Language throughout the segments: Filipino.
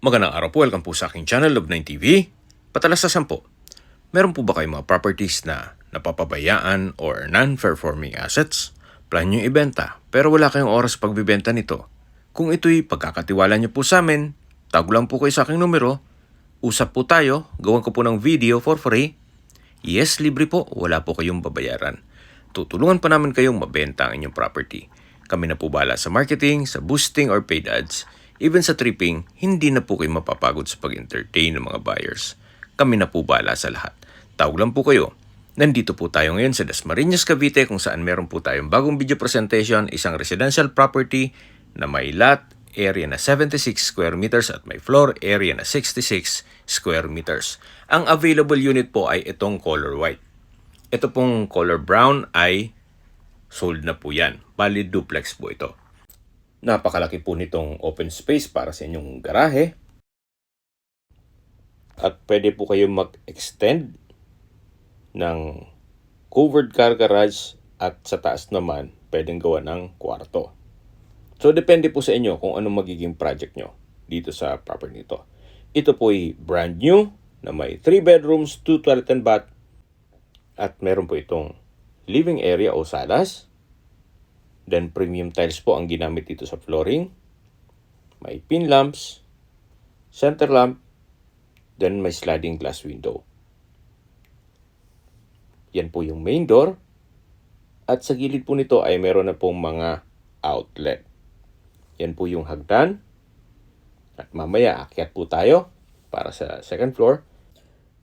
Magandang araw po, welcome po sa aking channel, Love9 TV. Patalastasan po, meron po ba kayong mga properties na napapabayaan or non-performing assets? Plan nyo ibenta, pero wala kayong oras pagbibenta nito. Kung ito'y pagkakatiwala nyo po sa amin, tag lang po kayo sa aking numero, usap po tayo, gawan ko po ng video for free. Yes, libre po, wala po kayong babayaran. Tutulungan pa namin kayong mabenta ang inyong property. Kami na po bahala sa marketing, sa boosting or paid ads. Even sa tripping, hindi na po kayo mapapagod sa pag-entertain ng mga buyers. Kami na po bahala sa lahat. Tawag lang po kayo. Nandito po tayo ngayon sa Dasmariñas, Cavite kung saan meron po tayong bagong video presentation, isang residential property na may lot area na 76 square meters at may floor area na 66 square meters. Ang available unit po ay itong color white. Ito pong color brown ay sold na po yan. Bali duplex po ito. Napakalaki po nitong open space para sa inyong garahe. At pwede po kayo mag-extend ng covered car garage at sa taas naman pwedeng gawa ng kwarto. So depende po sa inyo kung anong magiging project nyo dito sa property nito. Ito po ay brand new na may 3 bedrooms, 2 toilet and bath at meron po itong living area o salas. Then premium tiles po ang ginamit dito sa flooring. May pin lamps, center lamp, then may sliding glass window. Yan po yung main door. At sa gilid po nito ay meron na pong mga outlet. Yan po yung hagdan. At mamaya akyat po tayo para sa second floor.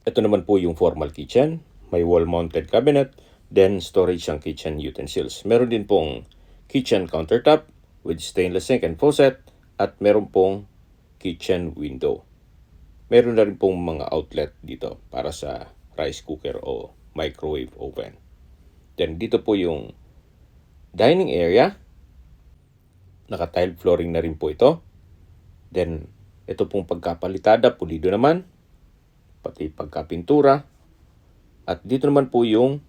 Ito naman po yung formal kitchen. May wall-mounted cabinet. Then storage ang kitchen utensils. Meron din pong kitchen countertop with stainless sink and faucet at meron pong kitchen window. Meron na rin pong mga outlet dito para sa rice cooker o microwave oven. Then dito po yung dining area. Naka-tile flooring na rin po ito. Then ito pong pagkapalitada, pulido naman. Pati pagkapintura. At dito naman po yung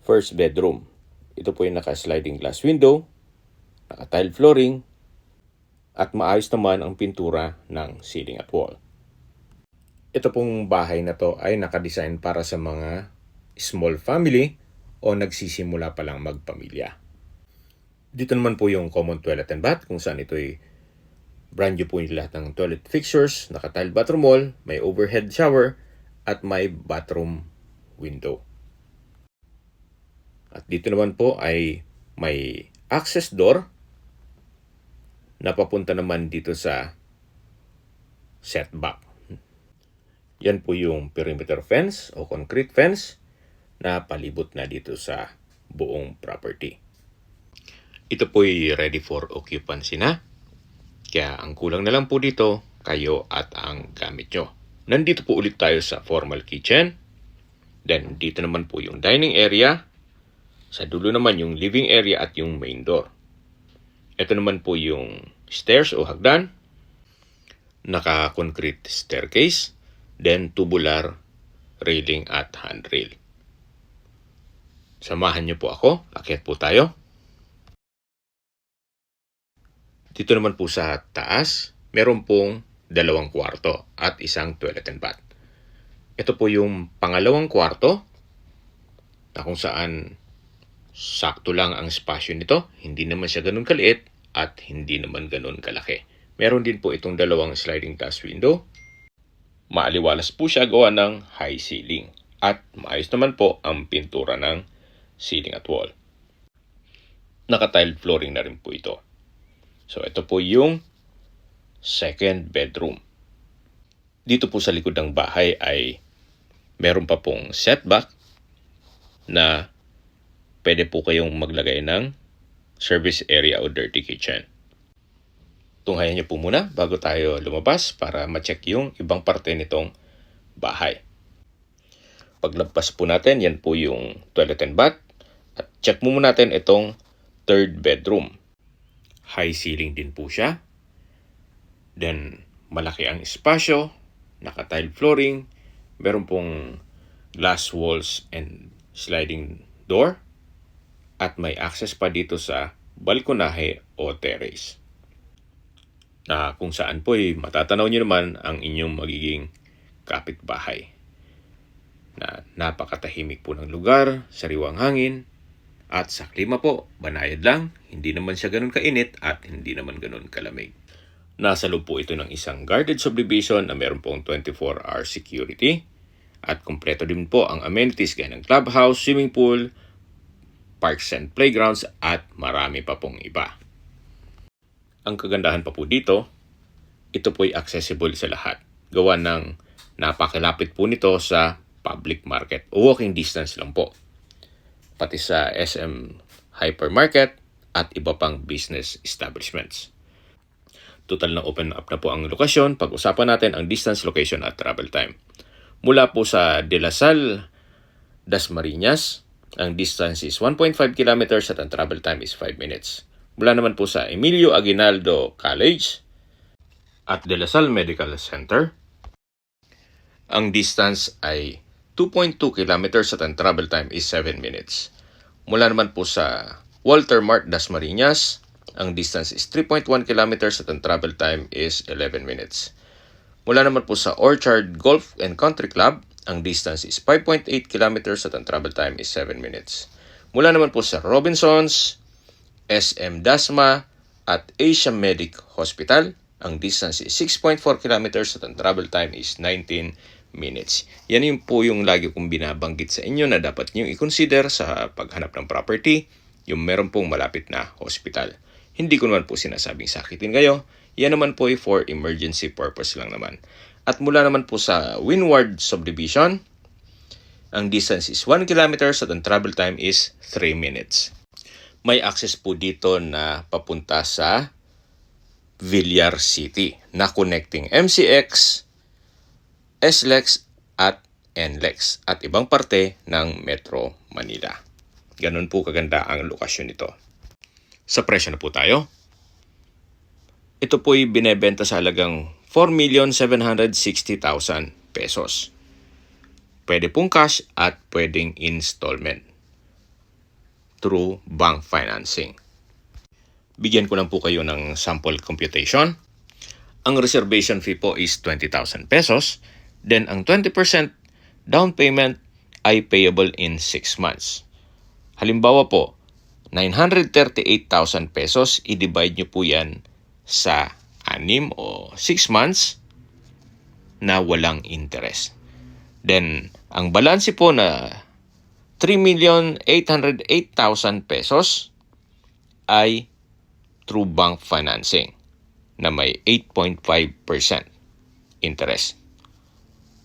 first bedroom. Ito po yung naka-sliding glass window, naka-tile flooring, at maayos naman ang pintura ng ceiling at wall. Ito pong bahay na to ay nakadesign para sa mga small family o nagsisimula pa lang magpamilya. Dito naman po yung common toilet and bath kung saan ito ay brand new po yung lahat ng toilet fixtures, naka-tile bathroom wall, may overhead shower, at may bathroom window. At dito naman po ay may access door na papunta naman dito sa setback. Yan po yung perimeter fence o concrete fence na palibot na dito sa buong property. Ito po ay ready for occupancy na. Kaya ang kulang na lang po dito, kayo at ang gamit nyo. Nandito po ulit tayo sa formal kitchen. Then dito naman po yung dining area. Sa dulo naman yung living area at yung main door. Ito naman po yung stairs o hagdan. Naka-concrete staircase. Then tubular railing at handrail. Samahan niyo po ako. Akyat po tayo. Dito naman po sa taas, meron pong 2 kwarto at isang toilet and bath. Ito po yung pangalawang kwarto na kung saan sakto lang ang spasyo nito. Hindi naman siya ganun kaliit at hindi naman ganun kalaki. Meron din po itong 2 sliding glass window. Maaliwalas po siya gawa ng high ceiling. At maayos naman po ang pintura ng ceiling at wall. Naka-tile flooring na rin po ito. So ito po yung second bedroom. Dito po sa likod ng bahay ay meron pa pong setback na pwede po kayong maglagay ng service area o dirty kitchen. Tunghayan niyo po muna bago tayo lumabas para ma-check yung ibang parte nitong bahay. Paglabas po natin, yan po yung toilet and bath. At check mo muna natin itong third bedroom. High ceiling din po siya. Then malaki ang espasyo, naka-tile flooring, meron pong glass walls and sliding door. At may access pa dito sa balkonahe o terrace. na kung saan po ay matatanaw nyo naman ang inyong magiging kapitbahay. Na napakatahimik po ng lugar, sariwang hangin, at sa klima po, banayad lang, hindi naman siya ganun kainit at hindi naman ganun kalamig. Nasa loob po ito ng isang guarded subdivision na meron pong 24-hour security at kumpleto din po ang amenities gaya ng clubhouse, swimming pool, parks and playgrounds at marami pa pong iba. Ang kagandahan pa po dito, ito po ay accessible sa lahat. Gawa ng napakilapit po nito sa public market o walking distance lang po. Pati sa SM hypermarket at iba pang business establishments. Total na open up na po ang lokasyon. Pag-usapan natin ang distance, location at travel time. Mula po sa De La Salle, Dasmariñas, ang distance is 1.5 kilometers at ang travel time is 5 minutes. Mula naman po sa Emilio Aguinaldo College at De La Salle Medical Center, ang distance ay 2.2 kilometers at ang travel time is 7 minutes. Mula naman po sa Walter Mart Dasmariñas, ang distance is 3.1 kilometers at ang travel time is 11 minutes. Mula naman po sa Orchard Golf and Country Club, ang distance is 5.8 kilometers at ang travel time is 7 minutes. Mula naman po sa Robinsons, SM Dasma at Asia Medic Hospital, ang distance is 6.4 kilometers at ang travel time is 19 minutes. Yan yung po yung lagi kong binabanggit sa inyo na dapat nyo i-consider sa paghanap ng property, yung meron pong malapit na hospital. Hindi ko naman po sinasabing sakitin kayo. Yan naman po ay for emergency purpose lang naman. At mula naman po sa Windward Subdivision, ang distance is 1 kilometers at ang travel time is 3 minutes. May access po dito na papunta sa Villar City na connecting MCX, SLEX at NLEX at ibang parte ng Metro Manila. Ganun po kaganda ang lokasyon nito. Sa presyo na po tayo. Ito po'y binebenta sa halagang 4,760,000 pesos. Pwede pong cash at pwedeng installment through bank financing. Bigyan ko lang po kayo ng sample computation. Ang reservation fee po is 20,000 pesos. Then ang 20% down payment ay payable in 6 months. Halimbawa po, 938,000 pesos, i-divide nyo po yan sa 6 o 6 months na walang interest. Then, ang balanse po na 3,808,000 pesos ay through bank financing na may 8.5% interest.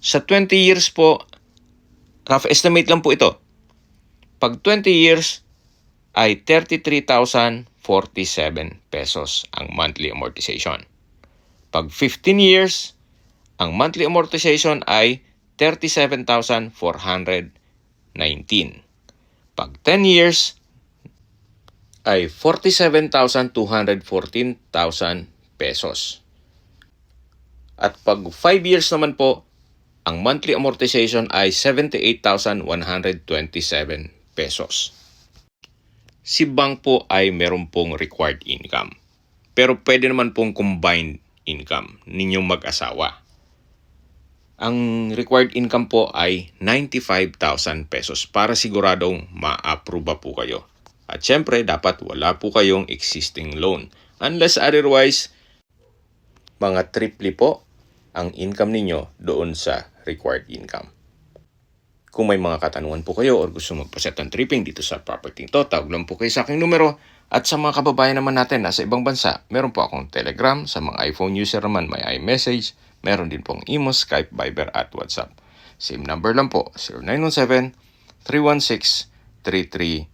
Sa 20 years po, rough estimate lang po ito. Pag 20 years ay 33,047 pesos ang monthly amortization. Pag 15 years, ang monthly amortization ay 37,419. Pag 10 years, ay 47,214,000 pesos. At pag 5 years naman po, ang monthly amortization ay 78,127 pesos. Si bank po ay meron pong required income. Pero pwede naman pong combined income ninyong mag-asawa. Ang required income po ay 95,000 pesos para siguradong ma-approve po kayo. At syempre, dapat wala po kayong existing loan. Unless otherwise, mga triple po ang income ninyo doon sa required income. Kung may mga katanungan po kayo or gusto magpaset ng tripping dito sa property ito, tawag lang po kayo sa aking numero. At sa mga kababayan naman natin nasa ibang bansa, meron po akong Telegram. Sa mga iPhone user naman, may iMessage. Meron din pong Imo, Skype, Viber at WhatsApp. Same number lang po, 0917-316-3399.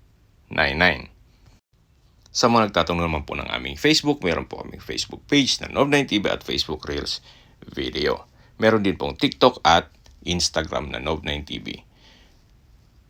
Sa mga nagtatanong naman po ng aming Facebook, meron po aming Facebook page na Nov9TV at Facebook Reels Video. Meron din pong TikTok at Instagram na Nov9TV.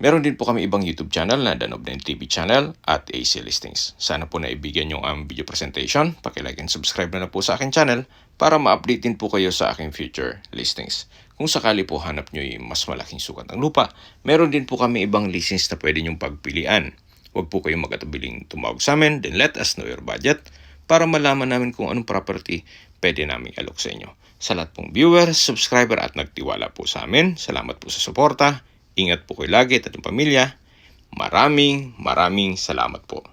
Meron din po kami ibang YouTube channel na The Nov9TV channel at AC Listings. Sana po naibigyan yung aming video presentation. Paki-like and subscribe na po sa aking channel para ma-update din po kayo sa aking future listings. Kung sakali po hanap nyo yung mas malaking sukat ng lupa, meron din po kami ibang listings na pwede nyong pagpilian. Huwag po kayong mag-atabiling tumawag sa amin, then let us know your budget para malaman namin kung anong property pwede namin alok sa inyo. Sa lahat pong viewers, subscriber at nagtiwala po sa amin, salamat po sa suporta. Ingat po kayo lagi at ating pamilya. Maraming salamat po.